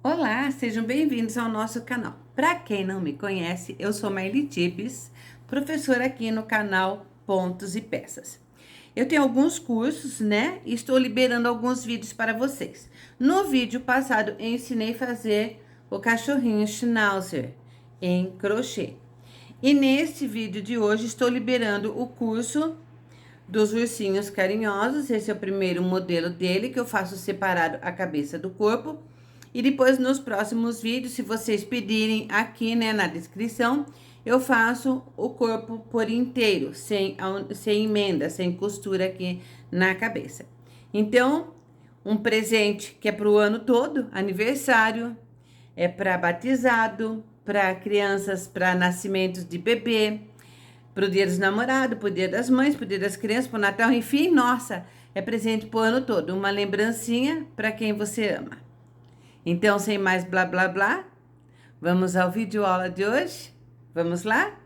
Olá, sejam bem-vindos ao nosso canal. Para quem não me conhece, eu sou Maile Tipes, professora aqui no canal Pontos e Peças. Eu tenho alguns cursos, né? E estou liberando alguns vídeos para vocês. No vídeo passado, eu ensinei a fazer o cachorrinho Schnauzer em crochê. E nesse vídeo de hoje, estou liberando o curso dos ursinhos carinhosos. Esse é o primeiro modelo dele, que eu faço separado a cabeça do corpo. E depois, nos próximos vídeos, se vocês pedirem aqui, né, na descrição, eu faço o corpo por inteiro, sem emenda, sem costura aqui na cabeça. Então, um presente que é para o ano todo, aniversário, é para batizado, para crianças, para nascimentos de bebê, pro dia dos namorados, pro dia das mães, pro dia das crianças, pro Natal, enfim, nossa, é presente pro ano todo, uma lembrancinha para quem você ama. Então, sem mais blá blá blá, vamos ao vídeo aula de hoje? Vamos lá?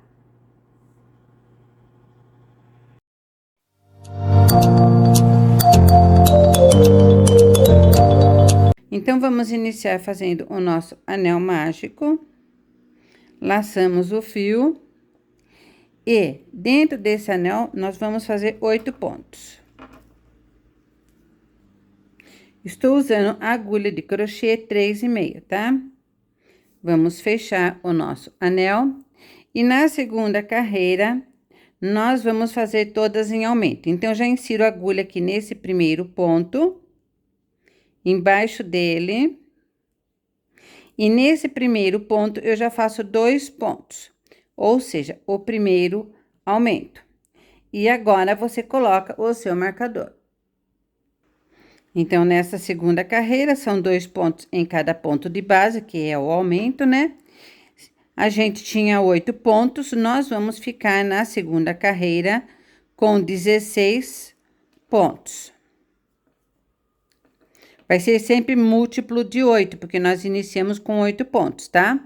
Então, vamos iniciar fazendo o nosso anel mágico. Laçamos o fio. E dentro desse anel, nós vamos fazer 8 pontos. Estou usando a agulha de crochê 3,5, tá? Vamos fechar o nosso anel. E na segunda carreira, nós vamos fazer todas em aumento. Então, já insiro a agulha aqui nesse primeiro ponto, embaixo dele. E nesse primeiro ponto, eu já faço 2 pontos, ou seja, o primeiro aumento. E agora, você coloca o seu marcador. Então, nessa segunda carreira, são 2 pontos em cada ponto de base, que é o aumento, né? A gente tinha 8 pontos, nós vamos ficar na segunda carreira com 16 pontos. Vai ser sempre múltiplo de 8, porque nós iniciamos com 8 pontos, tá?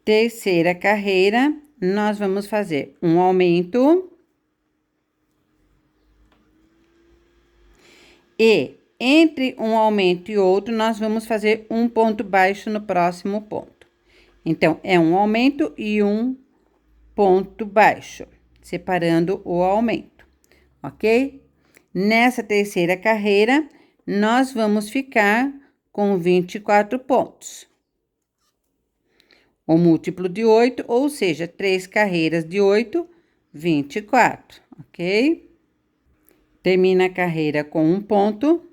Terceira carreira, nós vamos fazer um aumento. E entre um aumento e outro, nós vamos fazer um ponto baixo no próximo ponto. Então, é um aumento e um ponto baixo, separando o aumento, ok? Nessa terceira carreira, nós vamos ficar com 24 pontos. O múltiplo de 8, ou seja, 3 carreiras de 8, 24, ok? Termina a carreira com um ponto.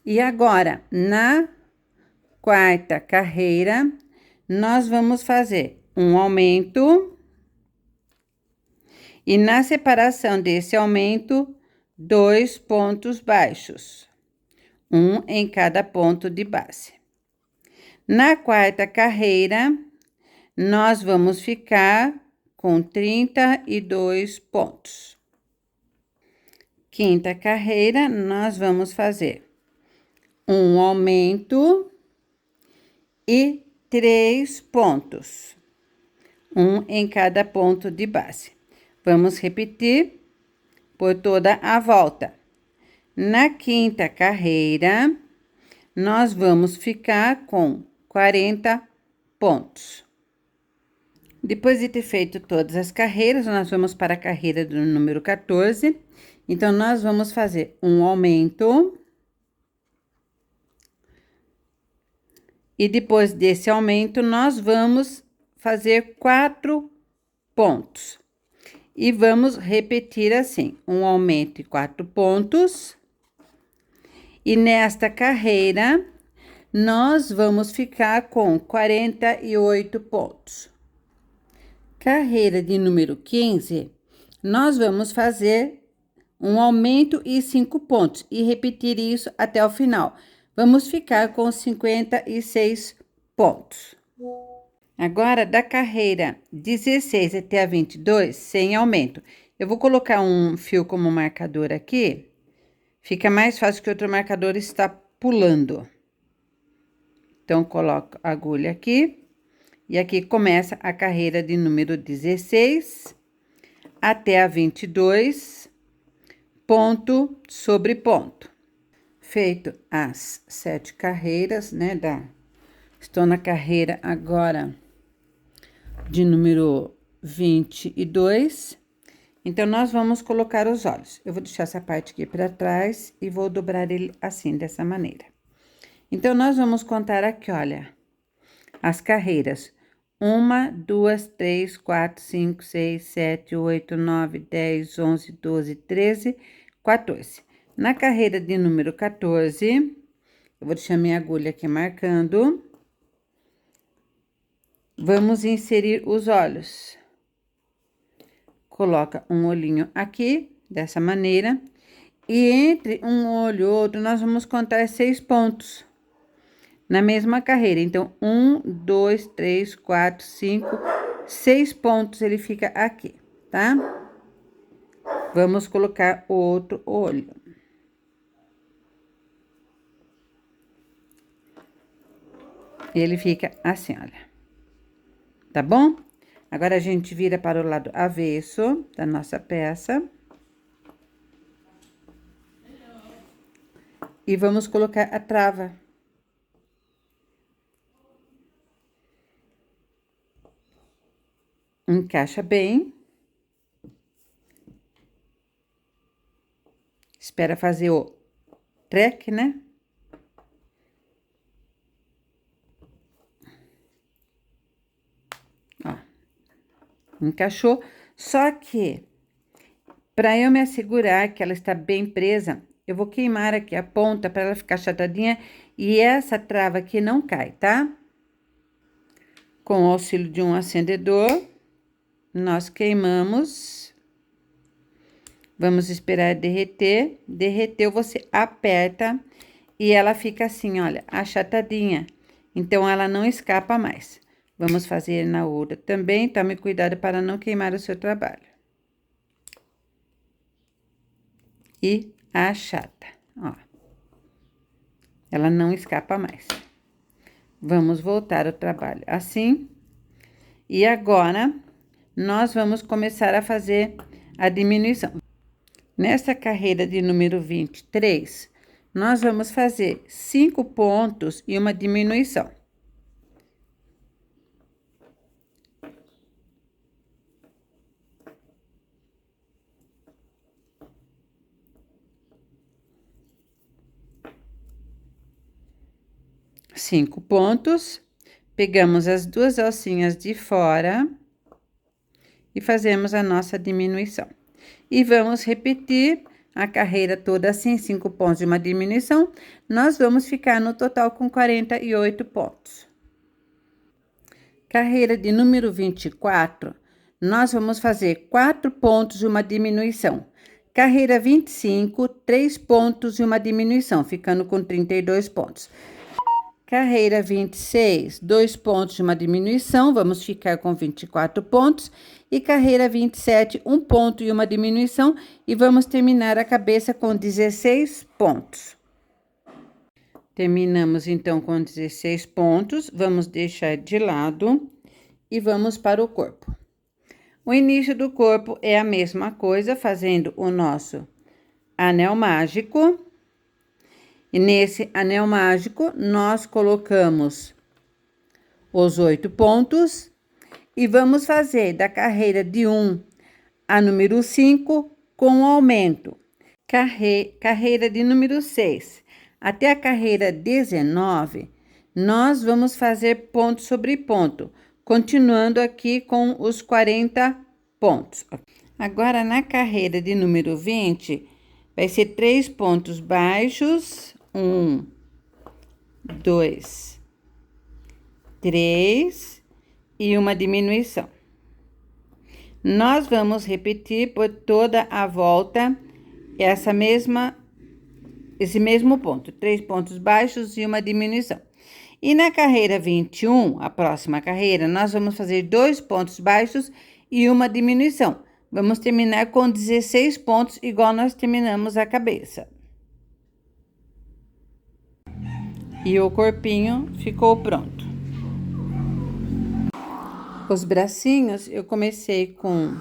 E agora, na quarta carreira, nós vamos fazer um aumento. E na separação desse aumento, 2 pontos baixos. Um em cada ponto de base. Na quarta carreira, nós vamos ficar com 32 pontos. Quinta carreira, nós vamos fazer um aumento e 3 pontos, um em cada ponto de base. Vamos repetir por toda a volta. Na quinta carreira, nós vamos ficar com 40 pontos. Depois de ter feito todas as carreiras, nós vamos para a carreira do número 14. Então, nós vamos fazer um aumento. E depois desse aumento, nós vamos fazer 4 pontos. E vamos repetir assim, um aumento e 4 pontos. E nesta carreira, nós vamos ficar com 48 pontos. Carreira de número 15, nós vamos fazer um aumento e 5 pontos, e repetir isso até o final. Vamos ficar com 56 pontos. Agora, da carreira 16 até a 22, sem aumento. Eu vou colocar um fio como marcador aqui. Fica mais fácil que o outro marcador está pulando. Então, coloco a agulha aqui. E aqui começa a carreira de número 16 até a 22, ponto sobre ponto. feito as 7 carreiras, né, estou na carreira agora de número 22. Então, nós vamos colocar os olhos. Eu vou deixar essa parte aqui para trás e vou dobrar ele assim, dessa maneira. Então, nós vamos contar aqui, olha, as carreiras. 1, 2, 3, 4, 5, 6, 7, 8, 9, 10, 11, 12, 13, 14. Na carreira de número 14, eu vou deixar minha agulha aqui marcando. Vamos inserir os olhos. Coloca um olhinho aqui, dessa maneira. E entre um olho e outro, nós vamos contar 6 pontos. Na mesma carreira. Então, 1, 2, 3, 4, 5, 6 pontos ele fica aqui, tá? Vamos colocar o outro olho. Ele fica assim, olha. Tá bom? Agora, a gente vira para o lado avesso da nossa peça. E vamos colocar a trava. Encaixa bem. Espera fazer o treque, né? Ó. Encaixou. Só que, para eu me assegurar que ela está bem presa, eu vou queimar aqui a ponta para ela ficar achatadinha e essa trava aqui não cai, tá? Com o auxílio de um acendedor, nós queimamos. Vamos esperar derreter. Derreteu, você aperta e ela fica assim, olha, achatadinha. Então, ela não escapa mais. Vamos fazer na outra também. Tome cuidado para não queimar o seu trabalho. E achata, ó. Ela não escapa mais. Vamos voltar ao trabalho assim. E agora, nós vamos começar a fazer a diminuição. Nessa carreira de número 23, nós vamos fazer 5 pontos e uma diminuição. Cinco pontos, pegamos as 2 alcinhas de fora e fazemos a nossa diminuição. E vamos repetir a carreira toda assim, 5 pontos e uma diminuição. Nós vamos ficar no total com 48 pontos. Carreira de número 24, nós vamos fazer 4 pontos e uma diminuição. Carreira 25, 3 pontos e uma diminuição, ficando com 32 pontos. Carreira 26, 2 pontos e uma diminuição, vamos ficar com 24 pontos. E carreira 27, 1 ponto e uma diminuição, e vamos terminar a cabeça com 16 pontos. Terminamos, então, com 16 pontos, vamos deixar de lado e vamos para o corpo. O início do corpo é a mesma coisa, fazendo o nosso anel mágico. E nesse anel mágico, nós colocamos os 8 pontos e vamos fazer da carreira de 1 a número 5 com aumento. Carreira de número 6 até a carreira 19, nós vamos fazer ponto sobre ponto, continuando aqui com os 40 pontos. Agora, na carreira de número 20, vai ser 3 pontos baixos. 1, 2, 3 e uma diminuição. Nós vamos repetir por toda a volta esse mesmo ponto, 3 pontos baixos e uma diminuição. E na carreira 21, a próxima carreira, nós vamos fazer 2 pontos baixos e uma diminuição. Vamos terminar com 16 pontos, igual nós terminamos a cabeça. E o corpinho ficou pronto. Os bracinhos, eu comecei com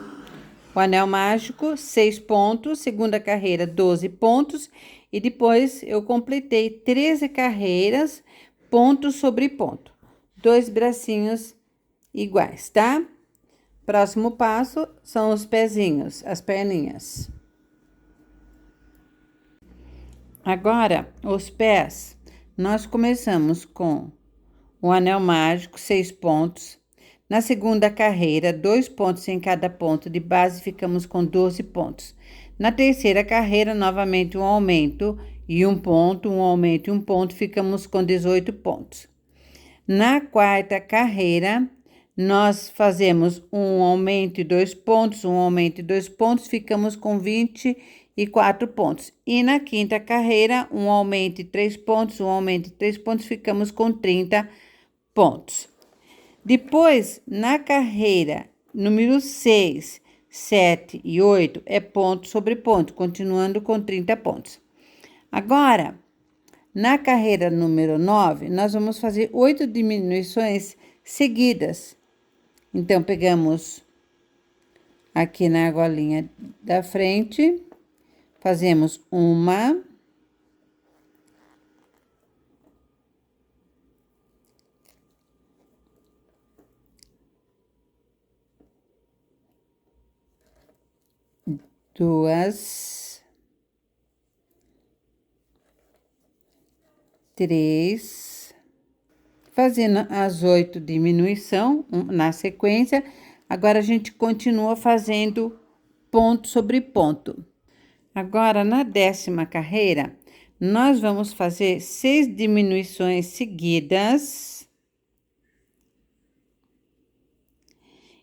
o anel mágico, 6 pontos, segunda carreira, 12 pontos, e depois eu completei 13 carreiras, ponto sobre ponto. 2 bracinhos iguais, tá? Próximo passo são os pezinhos, as perninhas. Agora, os pés, nós começamos com o anel mágico, 6 pontos. Na segunda carreira, 2 pontos em cada ponto de base, ficamos com 12 pontos. Na terceira carreira, novamente um aumento e um ponto, um aumento e um ponto, ficamos com 18 pontos. Na quarta carreira, nós fazemos um aumento e 2 pontos, um aumento e 2 pontos, ficamos com 24 pontos. E na quinta carreira, um aumento e 3 pontos, um aumento e 3 pontos, ficamos com 30 pontos. Depois, na carreira número 6, 7 e 8, é ponto sobre ponto, continuando com 30 pontos. Agora, na carreira número 9, nós vamos fazer 8 diminuições seguidas. Então, pegamos aqui na argolinha da frente, fazemos uma, duas, 3, fazendo as 8 diminuição na sequência. Agora, a gente continua fazendo ponto sobre ponto. Agora, na 10ª carreira, nós vamos fazer 6 diminuições seguidas.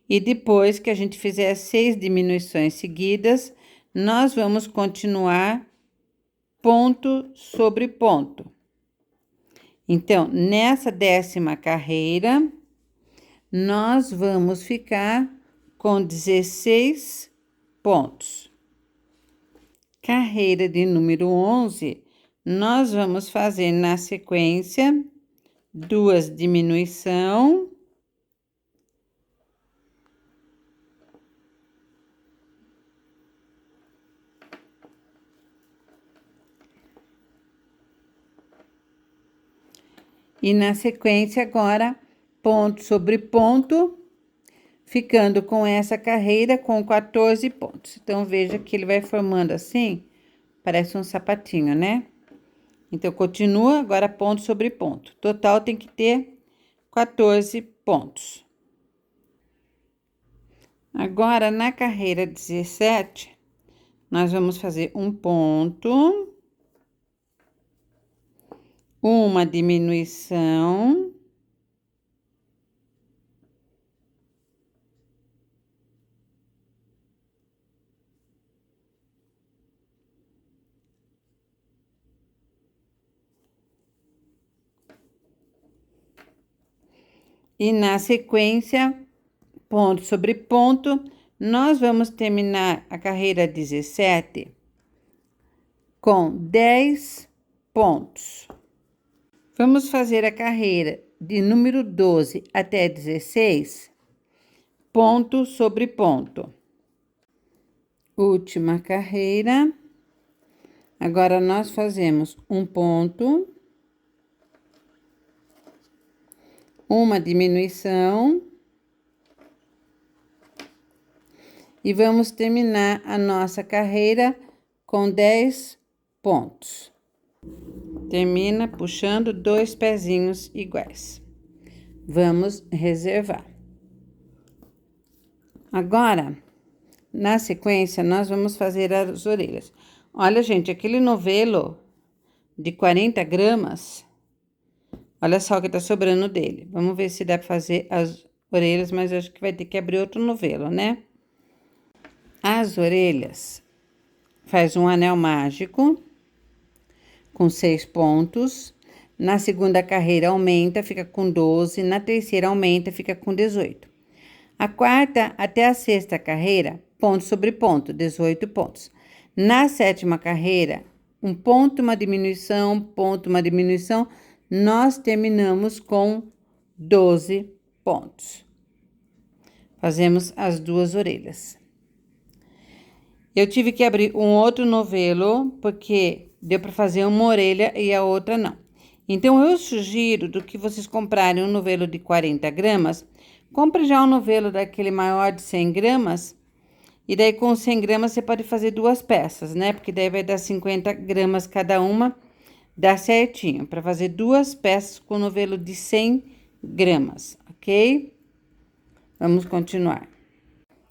E depois que a gente fizer 6 diminuições seguidas, nós vamos continuar ponto sobre ponto. Então, nessa 10ª carreira, nós vamos ficar com 16 pontos. Carreira de número 11, nós vamos fazer na sequência 2 diminuição. E na sequência, agora, ponto sobre ponto, ficando com essa carreira com 14 pontos. Então, veja que ele vai formando assim, parece um sapatinho, né? Então, continua, agora ponto sobre ponto. Total tem que ter 14 pontos. Agora, na carreira 17, nós vamos fazer um ponto, uma diminuição, e na sequência, ponto sobre ponto, nós vamos terminar a carreira 17 com 10 pontos. Vamos fazer a carreira de número 12 até 16, ponto sobre ponto. Última carreira. Agora, nós fazemos um ponto, uma diminuição, e vamos terminar a nossa carreira com 10 pontos. Termina puxando 2 pezinhos iguais. Vamos reservar. Agora, na sequência, nós vamos fazer as orelhas. Olha, gente, aquele novelo de 40 gramas, olha só o que tá sobrando dele. Vamos ver se dá pra fazer as orelhas, mas acho que vai ter que abrir outro novelo, né? As orelhas, faz um anel mágico com 6 pontos. Na segunda carreira aumenta, fica com 12. Na terceira aumenta, fica com 18. A quarta até a 6ª carreira, ponto sobre ponto, 18 pontos. Na 7ª carreira, um ponto, uma diminuição, ponto, uma diminuição, nós terminamos com 12 pontos. Fazemos as 2 orelhas. Eu tive que abrir um outro novelo, porque deu para fazer uma orelha e a outra não. Então, eu sugiro do que vocês comprarem um novelo de 40 gramas, compre já um novelo daquele maior de 100 gramas, e daí com 100 gramas você pode fazer duas peças, né? Porque daí vai dar 50 gramas cada uma, dá certinho, para fazer duas peças com novelo de 100 gramas, ok? Vamos continuar.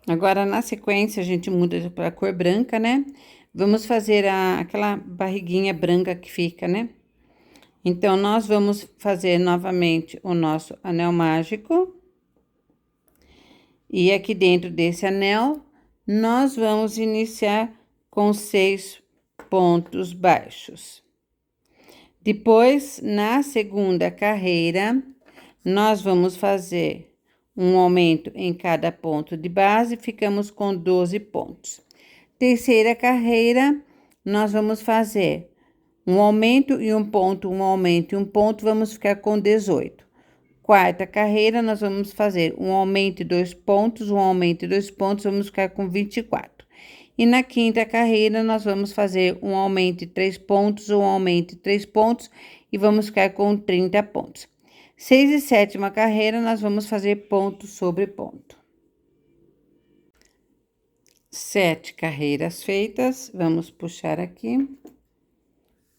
Agora, na sequência, a gente muda para a cor branca, né? Vamos fazer aquela barriguinha branca que fica, né? Então, nós vamos fazer novamente o nosso anel mágico. E aqui dentro desse anel, nós vamos iniciar com 6 pontos baixos. Depois, na segunda carreira, nós vamos fazer um aumento em cada ponto de base, ficamos com 12 pontos. Terceira carreira, nós vamos fazer um aumento e um ponto, um aumento e um ponto, vamos ficar com 18. Quarta carreira, nós vamos fazer um aumento e 2 pontos, um aumento e 2 pontos, vamos ficar com 24. E na quinta carreira, nós vamos fazer um aumento e 3 pontos, um aumento e 3 pontos, e vamos ficar com 30 pontos. Sexta e sétima carreira, nós vamos fazer ponto sobre ponto. 7 carreiras feitas, vamos puxar aqui,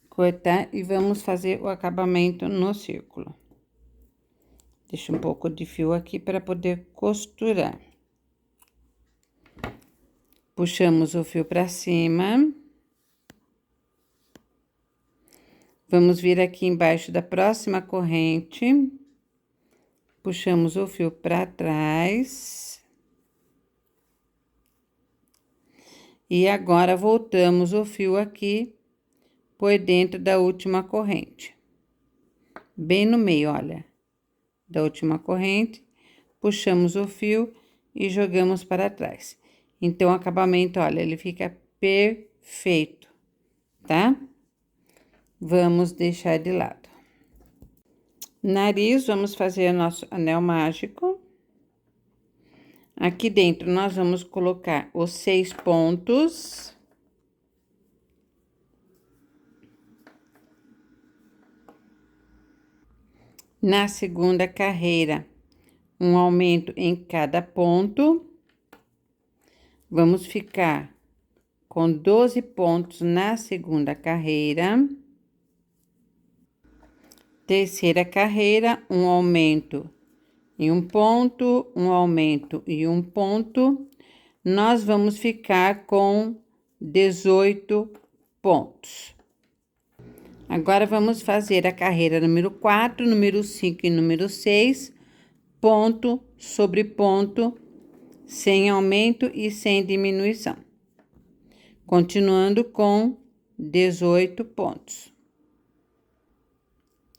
cortar e vamos fazer o acabamento no círculo. Deixa um pouco de fio aqui para poder costurar. Puxamos o fio para cima. Vamos vir aqui embaixo da próxima corrente. Puxamos o fio para trás. E agora, voltamos o fio aqui por dentro da última corrente. Bem no meio, olha, da última corrente. Puxamos o fio e jogamos para trás. Então, o acabamento, olha, ele fica perfeito, tá? Vamos deixar de lado. Nariz, vamos fazer nosso anel mágico. Aqui dentro, nós vamos colocar os 6 pontos. Na segunda carreira, um aumento em cada ponto. Vamos ficar com 12 pontos na segunda carreira. Terceira carreira, um aumento e um ponto, um aumento e um ponto. Nós vamos ficar com 18 pontos. Agora, vamos fazer a carreira número 4, número 5 e número 6, ponto sobre ponto, sem aumento e sem diminuição. Continuando com 18 pontos.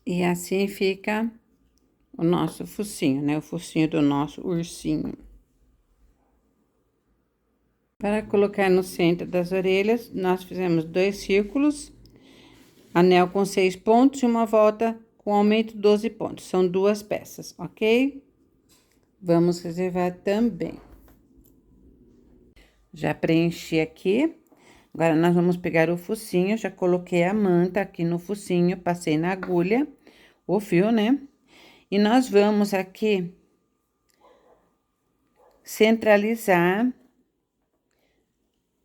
E assim fica o nosso focinho, né? O focinho do nosso ursinho. Para colocar no centro das orelhas, nós fizemos 2 círculos, anel com 6 pontos e uma volta com aumento 12 pontos. São 2 peças, ok? Vamos reservar também. Já preenchi aqui. Agora, nós vamos pegar o focinho, já coloquei a manta aqui no focinho, passei na agulha, o fio, né? E nós vamos aqui centralizar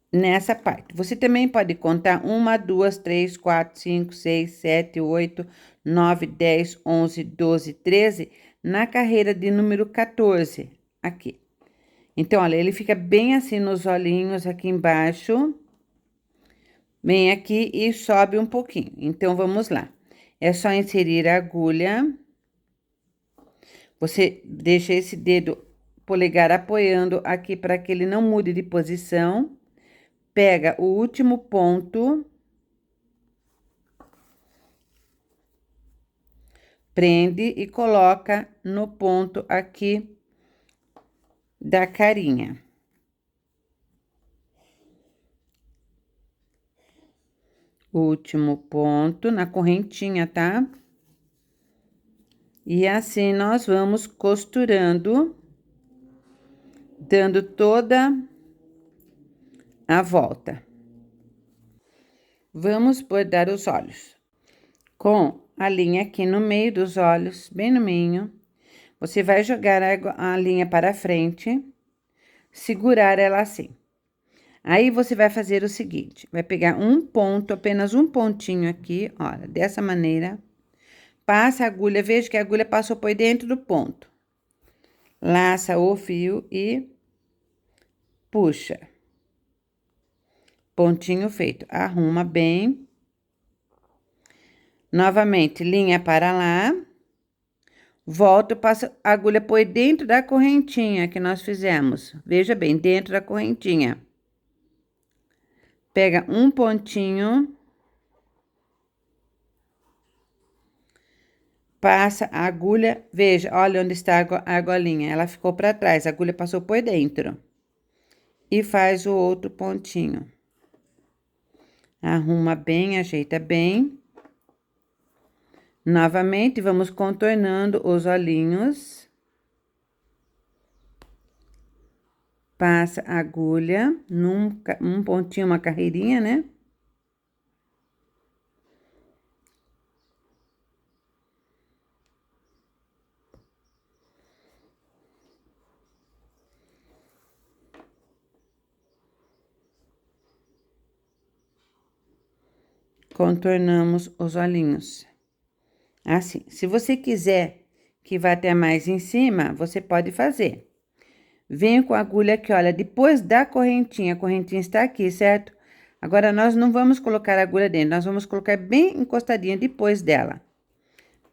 nessa parte. Você também pode contar 1, 2, 3, 4, 5, 6, 7, 8, 9, 10, 11, 12, 13, na carreira de número 14, aqui. Então, olha, ele fica bem assim nos olhinhos aqui embaixo. Vem aqui e sobe um pouquinho. Então, vamos lá. É só inserir a agulha. Você deixa esse dedo polegar apoiando aqui para que ele não mude de posição. Pega o último ponto. Prende e coloca no ponto aqui da carinha. Último ponto na correntinha, tá? E assim nós vamos costurando, dando toda a volta. Vamos bordar os olhos. Com a linha aqui no meio dos olhos, bem no meio, você vai jogar a linha para frente, segurar ela assim. Aí, você vai fazer o seguinte, vai pegar um ponto, apenas um pontinho aqui, olha, dessa maneira. Passa a agulha, veja que a agulha passou por dentro do ponto. Laça o fio e puxa. Pontinho feito. Arruma bem. Novamente, linha para lá. Volto, passo a agulha por dentro da correntinha que nós fizemos. Veja bem, dentro da correntinha. Pega um pontinho. Passa a agulha, veja, olha onde está a argolinha. Ela ficou para trás, a agulha passou por dentro. E faz o outro pontinho. Arruma bem, ajeita bem. Novamente, vamos contornando os olhinhos. Passa a agulha num pontinho, uma carreirinha, né? Contornamos os olhinhos. Assim, se você quiser que vá até mais em cima, você pode fazer. Venho com a agulha aqui, olha, depois da correntinha, a correntinha está aqui, certo? Agora, nós não vamos colocar a agulha dentro, nós vamos colocar bem encostadinha depois dela.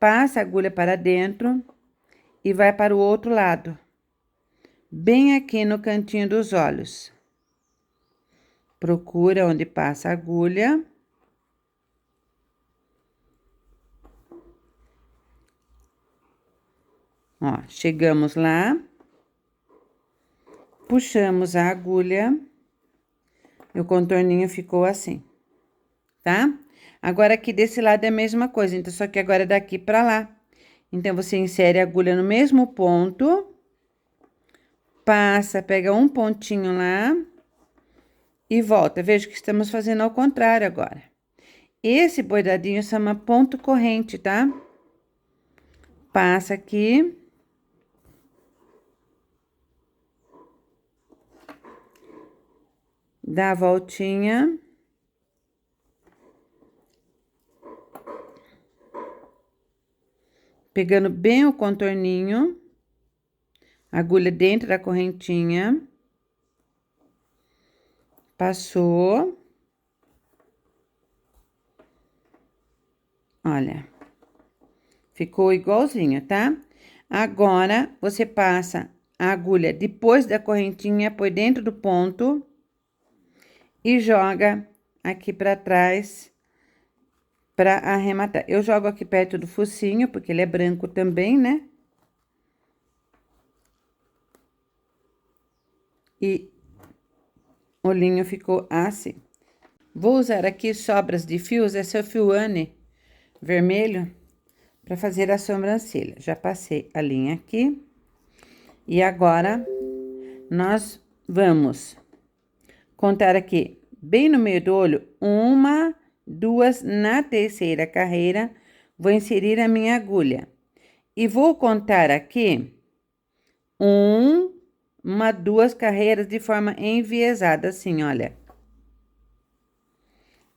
Passa a agulha para dentro e vai para o outro lado. Bem aqui no cantinho dos olhos. Procura onde passa a agulha. Ó, chegamos lá. Puxamos a agulha. E o contorninho ficou assim, tá? Agora, aqui desse lado é a mesma coisa, então, só que agora é daqui pra lá. Então, você insere a agulha no mesmo ponto. Passa, pega um pontinho lá. E volta. Veja que estamos fazendo ao contrário agora. Esse bordadinho chama ponto corrente, tá? Passa aqui. Dá a voltinha. Pegando bem o contorninho. Agulha dentro da correntinha. Passou. Olha. Ficou igualzinho, tá? Agora, você passa a agulha depois da correntinha por dentro do ponto. E joga aqui pra trás pra arrematar. Eu jogo aqui perto do focinho, porque ele é branco também, né? E o linho ficou assim. Vou usar aqui sobras de fios, esse é o fio Anne vermelho, para fazer a sobrancelha. Já passei a linha aqui. E agora, nós vamos contar aqui, bem no meio do olho, uma, duas, na terceira carreira, vou inserir a minha agulha. E vou contar aqui, uma, duas carreiras de forma enviesada, assim, olha.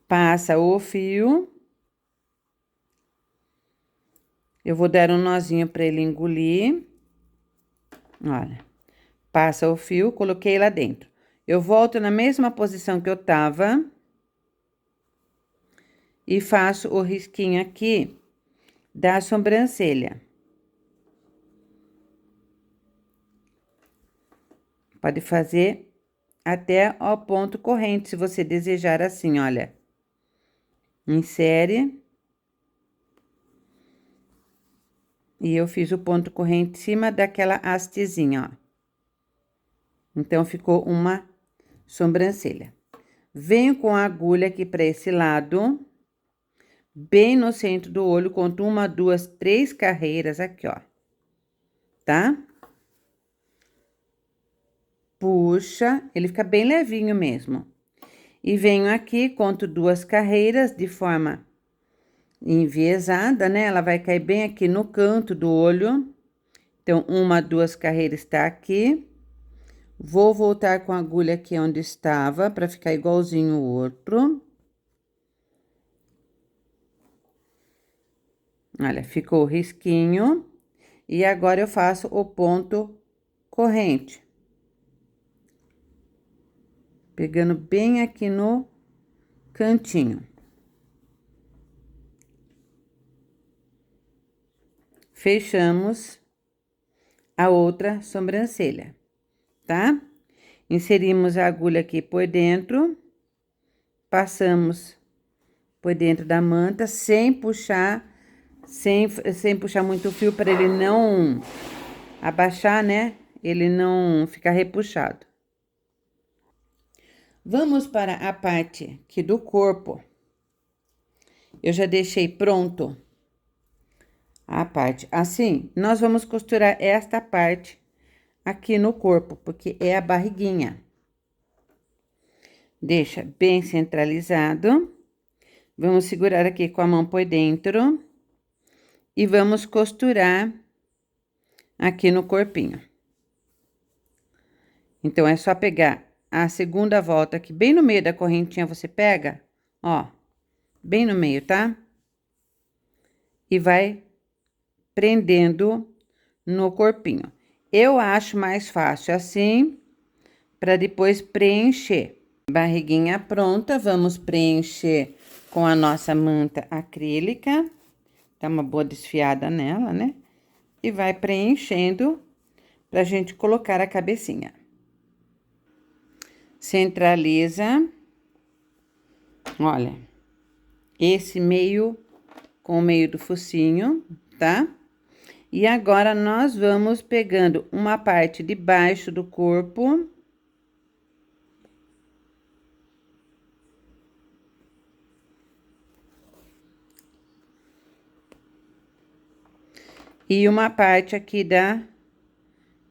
Passa o fio. Eu vou dar um nozinho para ele engolir. Olha. Passa o fio, coloquei lá dentro. Eu volto na mesma posição que eu tava. E faço o risquinho aqui da sobrancelha. Pode fazer até o ponto corrente, se você desejar assim, olha. Insere. E eu fiz o ponto corrente em cima daquela hastezinha, ó. Então, ficou uma sobrancelha. Venho com a agulha aqui para esse lado, bem no centro do olho, conto uma, duas, três carreiras aqui, ó. Tá? Puxa, ele fica bem levinho mesmo. E venho aqui, conto 2 carreiras de forma enviesada, né? Ela vai cair bem aqui no canto do olho. Então, 1, 2 carreiras está aqui. Vou voltar com a agulha aqui onde estava, para ficar igualzinho o outro. Olha, ficou o risquinho. E agora eu faço o ponto corrente. Pegando bem aqui no cantinho. Fechamos a outra sobrancelha, tá? Inserimos a agulha aqui por dentro, passamos por dentro da manta, sem puxar muito o fio, para ele não abaixar, né? Ele não ficar repuxado. Vamos para a parte aqui do corpo. Eu já deixei pronto a parte. Assim, nós vamos costurar esta parte aqui no corpo, porque é a barriguinha. Deixa bem centralizado. Vamos segurar aqui com a mão por dentro e vamos costurar aqui no corpinho. Então, é só pegar a segunda volta aqui, bem no meio da correntinha, você pega, ó, bem no meio, tá? E vai prendendo no corpinho. Eu acho mais fácil assim, para depois preencher. Barriguinha pronta, vamos preencher com a nossa manta acrílica. Dá uma boa desfiada nela, né? E vai preenchendo pra gente colocar a cabecinha. Centraliza. Olha, esse meio com o meio do focinho, tá? E agora, nós vamos pegando uma parte de baixo do corpo. E uma parte aqui da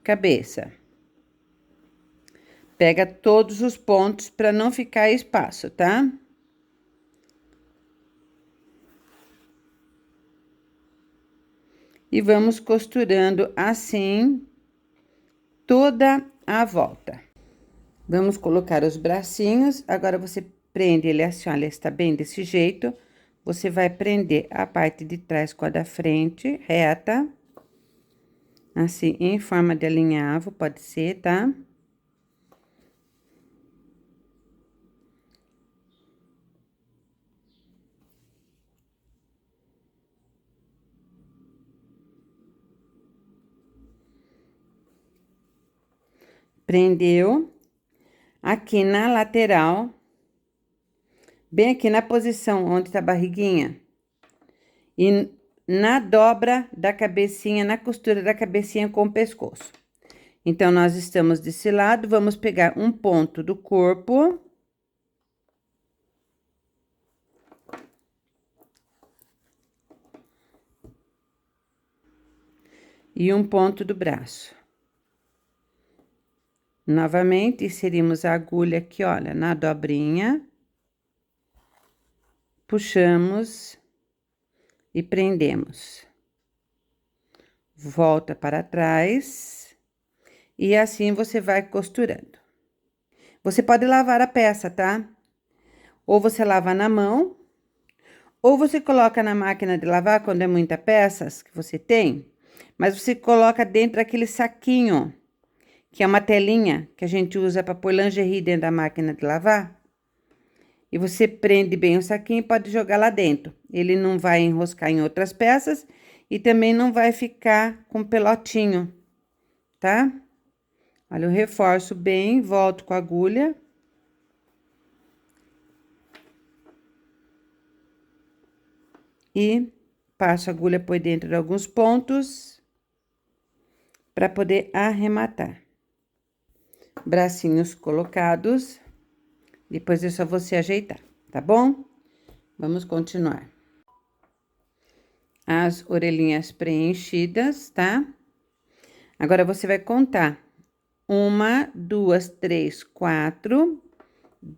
cabeça. Pega todos os pontos para não ficar espaço, tá? E vamos costurando assim toda a volta. Vamos colocar os bracinhos. Agora, você prende ele assim, olha, está bem desse jeito. Você vai prender a parte de trás com a da frente, reta. Assim, em forma de alinhavo, pode ser, tá? Prendeu. Aqui na lateral, bem aqui na posição onde tá a barriguinha. E na dobra da cabecinha, na costura da cabecinha com o pescoço. Então, nós estamos desse lado, vamos pegar um ponto do corpo. E um ponto do braço. Novamente, inserimos a agulha aqui, olha, na dobrinha. Puxamos e prendemos. Volta para trás. E assim você vai costurando. Você pode lavar a peça, tá? Ou você lava na mão, ou você coloca na máquina de lavar, quando é muita peças que você tem, mas você coloca dentro daquele saquinho, que é uma telinha que a gente usa para pôr lingerie dentro da máquina de lavar. E você prende bem o saquinho e pode jogar lá dentro. Ele não vai enroscar em outras peças e também não vai ficar com pelotinho, tá? Olha, eu reforço bem, volto com a agulha. E passo a agulha por dentro de alguns pontos para poder arrematar. Bracinhos colocados. Depois é só você ajeitar, tá bom? Vamos continuar. As orelhinhas preenchidas, tá? Agora, você vai contar 1, 2, 3, 4,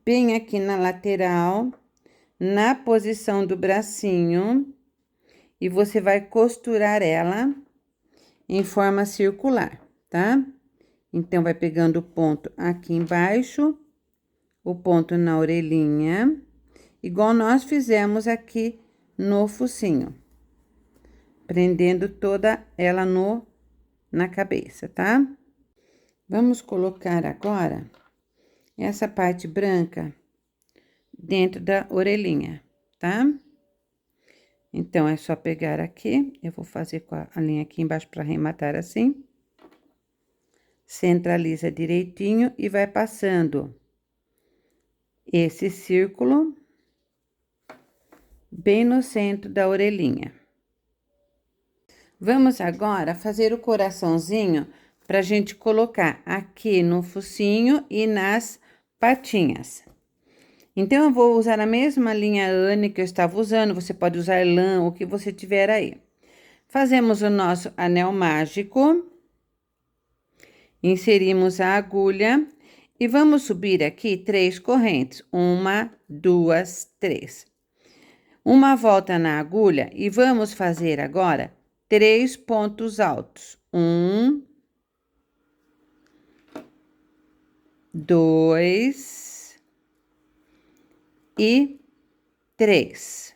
bem aqui na lateral, na posição do bracinho, e você vai costurar ela em forma circular, tá? Então, vai pegando o ponto aqui embaixo, o ponto na orelhinha, igual nós fizemos aqui no focinho, prendendo toda ela na cabeça, tá? Vamos colocar agora essa parte branca dentro da orelhinha, tá? Então, é só pegar aqui, eu vou fazer com a linha aqui embaixo para arrematar assim. Centraliza direitinho e vai passando esse círculo bem no centro da orelhinha. Vamos agora fazer o coraçãozinho pra gente colocar aqui no focinho e nas patinhas. Então, eu vou usar a mesma linha Anne que eu estava usando, você pode usar lã, o que você tiver aí. Fazemos o nosso anel mágico, inserimos a agulha e vamos subir aqui 3 correntes, 1, 2, 3. Uma volta na agulha e vamos fazer agora 3 pontos altos. 1, 2 e 3.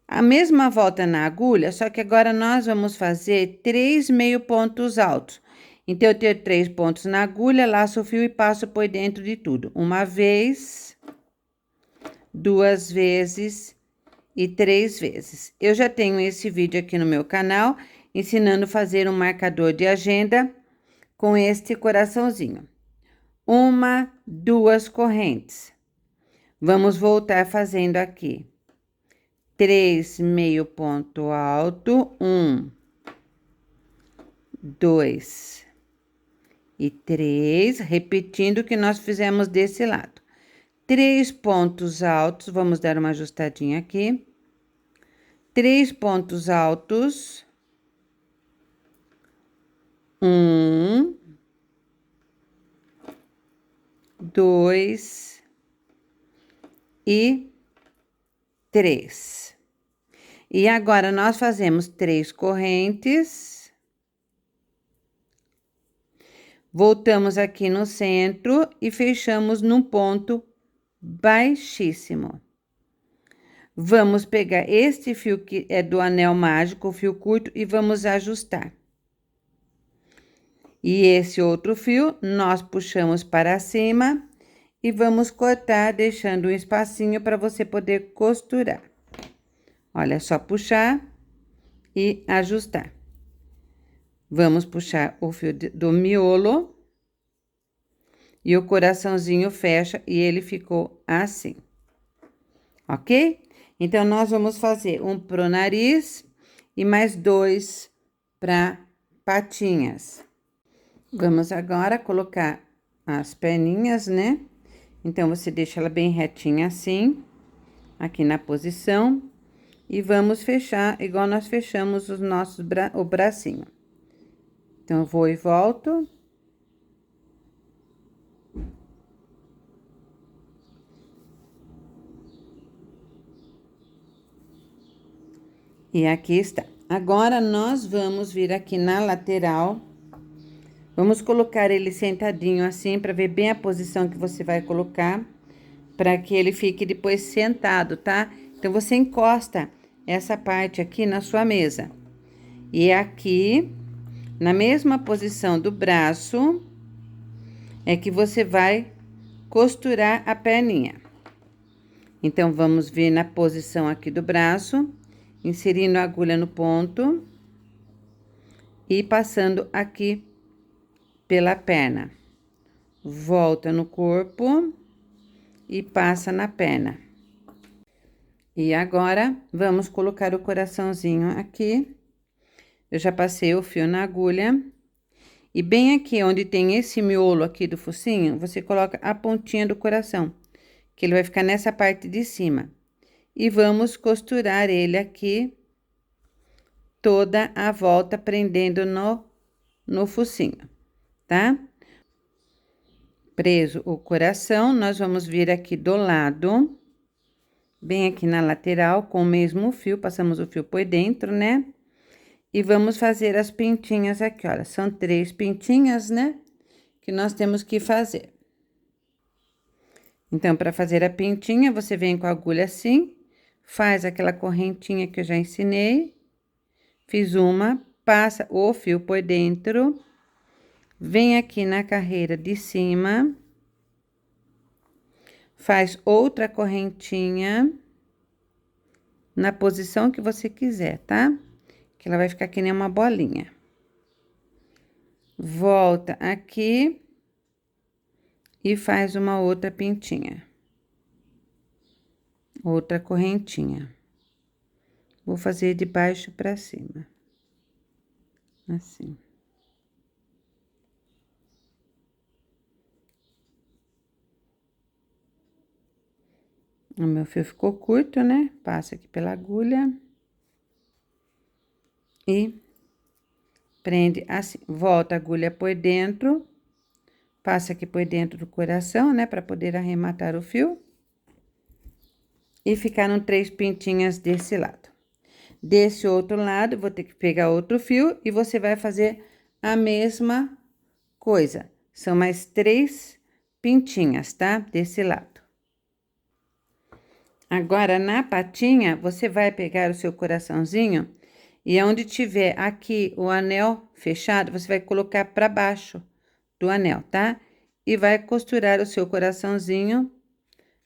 A mesma volta na agulha, só que agora nós vamos fazer 3 meio pontos altos. Então, eu tenho 3 pontos na agulha, laço o fio e passo por dentro de tudo. Uma vez, 2 vezes e 3 vezes. Eu já tenho esse vídeo aqui no meu canal, ensinando a fazer um marcador de agenda com este coraçãozinho. 1, 2 correntes. Vamos voltar fazendo aqui. 3 meio ponto alto, 1, 2 e 3, repetindo o que nós fizemos desse lado. 3 pontos altos, vamos dar uma ajustadinha aqui. 3 pontos altos. 1, 2 e 3. E agora, nós fazemos 3 correntes. Voltamos aqui no centro e fechamos num ponto baixíssimo. Vamos pegar este fio que é do anel mágico, o fio curto, e vamos ajustar. E esse outro fio, nós puxamos para cima e vamos cortar, deixando um espacinho para você poder costurar. Olha, é só puxar e ajustar. Vamos puxar o fio do miolo e o coraçãozinho fecha e ele ficou assim, ok? Então, nós vamos fazer um pro nariz e mais 2 para patinhas. Vamos agora colocar as perninhas, né? Então, você deixa ela bem retinha assim, aqui na posição. E vamos fechar igual nós fechamos os nossos o bracinho. Então, eu vou e volto. E aqui está. Agora, nós vamos vir aqui na lateral. Vamos colocar ele sentadinho assim, para ver bem a posição que você vai colocar, para que ele fique depois sentado, tá? Então, você encosta essa parte aqui na sua mesa. E aqui, na mesma posição do braço, é que você vai costurar a perninha. Então, vamos vir na posição aqui do braço, inserindo a agulha no ponto e passando aqui pela perna. Volta no corpo e passa na perna. E agora, vamos colocar o coraçãozinho aqui. Eu já passei o fio na agulha. E bem aqui, onde tem esse miolo aqui do focinho, você coloca a pontinha do coração, que ele vai ficar nessa parte de cima. E vamos costurar ele aqui, toda a volta, prendendo no focinho, tá? preso o coração, nós vamos vir aqui do lado, bem aqui na lateral, com o mesmo fio, passamos o fio por dentro, né? E vamos fazer as pintinhas aqui, olha, são 3 pintinhas, né? Que nós temos que fazer. Então, para fazer a pintinha, você vem com a agulha assim, faz aquela correntinha que eu já ensinei, fiz uma, passa o fio por dentro, vem aqui na carreira de cima, faz outra correntinha na posição que você quiser, tá? Que ela vai ficar que nem uma bolinha. Volta aqui e faz uma outra pintinha. Outra correntinha. Vou fazer de baixo pra cima. Assim. O meu fio ficou curto, né? Passa aqui pela agulha. E prende assim. Volta a agulha por dentro. Passa aqui por dentro do coração, né? Pra poder arrematar o fio. E ficaram 3 pintinhas desse lado. Desse outro lado, vou ter que pegar outro fio e você vai fazer a mesma coisa. São mais 3 pintinhas, tá? Desse lado. Agora, na patinha, você vai pegar o seu coraçãozinho e onde tiver aqui o anel fechado, você vai colocar para baixo do anel, tá? E vai costurar o seu coraçãozinho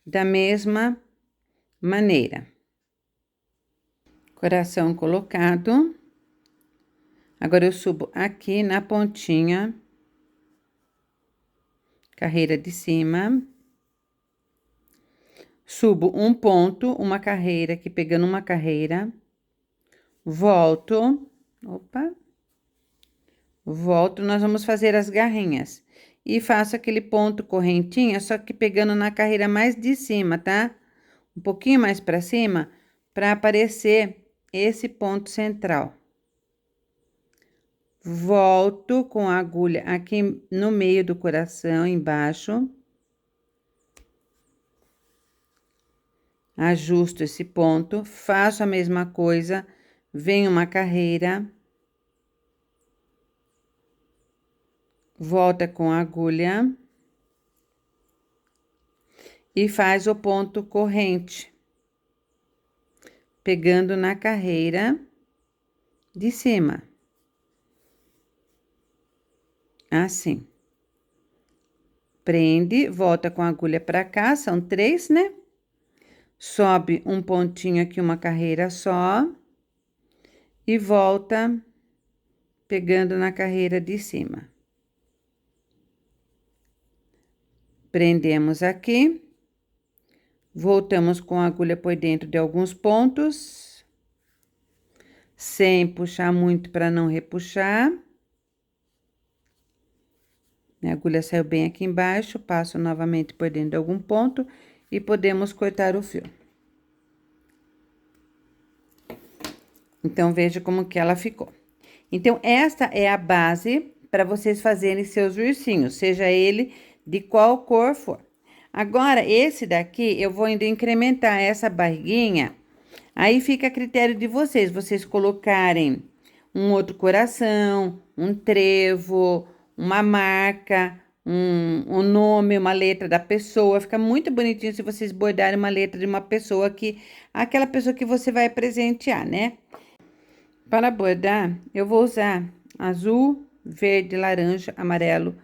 da mesma maneira. Coração colocado. Agora, eu subo aqui na pontinha, carreira de cima. Subo um ponto, uma carreira aqui, pegando uma carreira. Volto. Opa. Volto, nós vamos fazer as garrinhas. E faço aquele ponto correntinha, só que pegando na carreira mais de cima, tá? Um pouquinho mais pra cima, pra aparecer esse ponto central. Volto com a agulha aqui no meio do coração, embaixo. Ajusto esse ponto, faço a mesma coisa, venho uma carreira. Volta com a agulha. E faz o ponto corrente. Pegando na carreira de cima. Assim. Prende, volta com a agulha pra cá, são 3, né? Sobe um pontinho aqui, uma carreira só. E volta pegando na carreira de cima. Prendemos aqui. Voltamos com a agulha por dentro de alguns pontos. Sem puxar muito para não repuxar. A agulha saiu bem aqui embaixo, passo novamente por dentro de algum ponto e podemos cortar o fio. Então, veja como que ela ficou. Então, esta é a base para vocês fazerem seus ursinhos, seja ele de qual cor for. Agora, esse daqui, eu vou ainda incrementar essa barriguinha, aí fica a critério de vocês, colocarem um outro coração, um trevo, uma marca, um nome, uma letra da pessoa. Fica muito bonitinho se vocês bordarem uma letra de uma pessoa que... aquela pessoa que você vai presentear, né? Para bordar, eu vou usar azul, verde, laranja, amarelo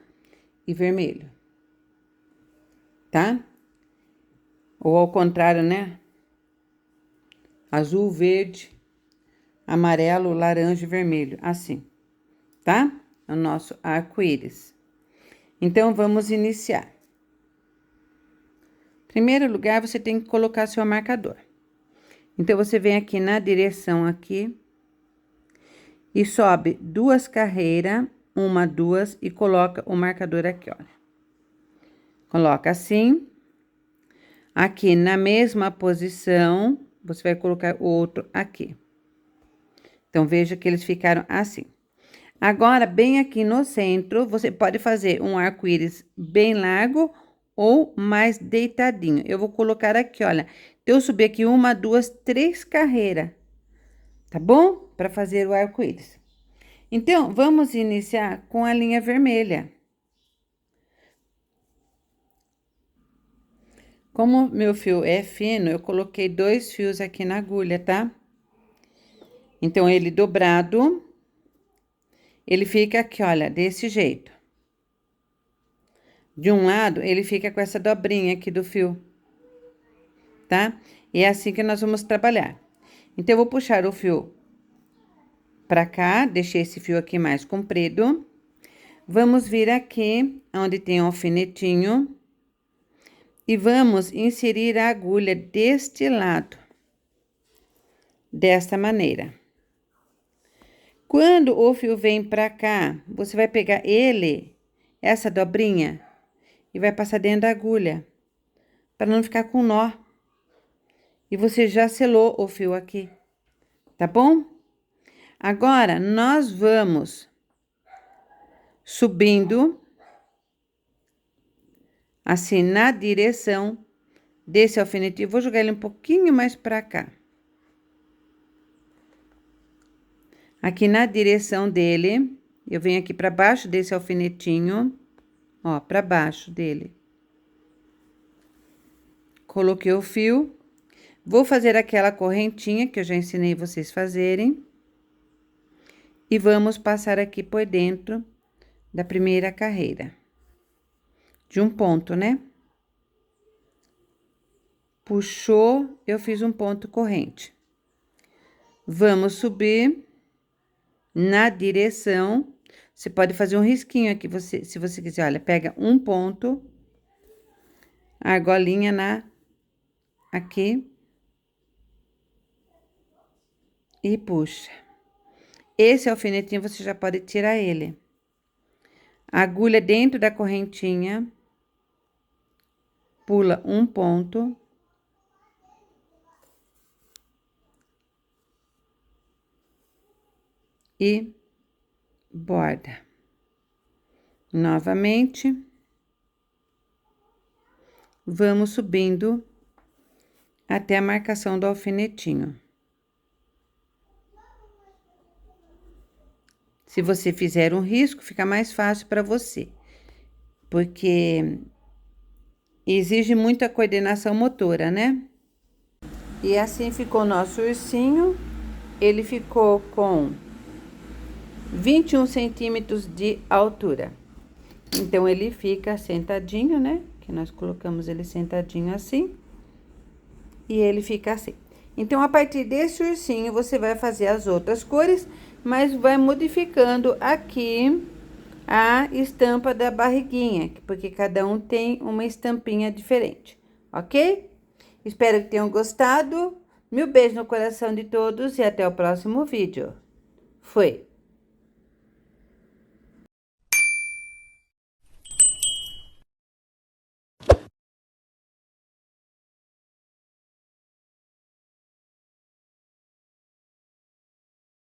e vermelho. Tá? Ou ao contrário, né? Azul, verde, amarelo, laranja e vermelho. Assim, tá? É o nosso arco-íris. Então, vamos iniciar. Em primeiro lugar, você tem que colocar seu marcador. Então, você vem aqui na direção aqui e sobe 2 carreiras, 1, 2, e coloca o marcador aqui, olha. Coloca assim. Aqui na mesma posição, você vai colocar o outro aqui. Então, veja que eles ficaram assim. Agora, bem aqui no centro, você pode fazer um arco-íris bem largo ou mais deitadinho. Eu vou colocar aqui, olha. Então, eu subi aqui 1, 2, 3 carreiras, tá bom? Para fazer o arco-íris. Então, vamos iniciar com a linha vermelha. Como meu fio é fino, eu coloquei 2 fios aqui na agulha, tá? Então, ele dobrado, ele fica aqui, olha, desse jeito. De um lado, ele fica com essa dobrinha aqui do fio, tá? E é assim que nós vamos trabalhar. Então, eu vou puxar o fio pra cá, deixei esse fio aqui mais comprido. Vamos vir aqui, onde tem um alfinetinho, e vamos inserir a agulha deste lado, desta maneira. Quando o fio vem pra cá, você vai pegar ele, essa dobrinha, e vai passar dentro da agulha, para não ficar com nó. E você já selou o fio aqui, tá bom? Agora, nós vamos subindo, assim, na direção desse alfinete. Eu vou jogar ele um pouquinho mais pra cá. Aqui na direção dele, eu venho aqui pra baixo desse alfinetinho, ó, pra baixo dele. Coloquei o fio. Vou fazer aquela correntinha que eu já ensinei vocês fazerem. E vamos passar aqui por dentro da primeira carreira. De um ponto, né? Puxou, eu fiz um ponto corrente. Vamos subir na direção. Você pode fazer um risquinho aqui, se você quiser. Olha, pega um ponto, a argolinha aqui. E puxa. Esse alfinetinho, você já pode tirar ele. A agulha dentro da correntinha. Pula um ponto. E borda. Novamente. Vamos subindo até a marcação do alfinetinho. Se você fizer um risco, fica mais fácil para você, porque exige muita coordenação motora, né? E assim ficou nosso ursinho. Ele ficou com 21 centímetros de altura. Então, ele fica sentadinho, né? Que nós colocamos ele sentadinho assim. E ele fica assim. Então, a partir desse ursinho, você vai fazer as outras cores, mas vai modificando aqui a estampa da barriguinha, porque cada um tem uma estampinha diferente, ok? Espero que tenham gostado. Meu beijo no coração de todos e até o próximo vídeo. Fui!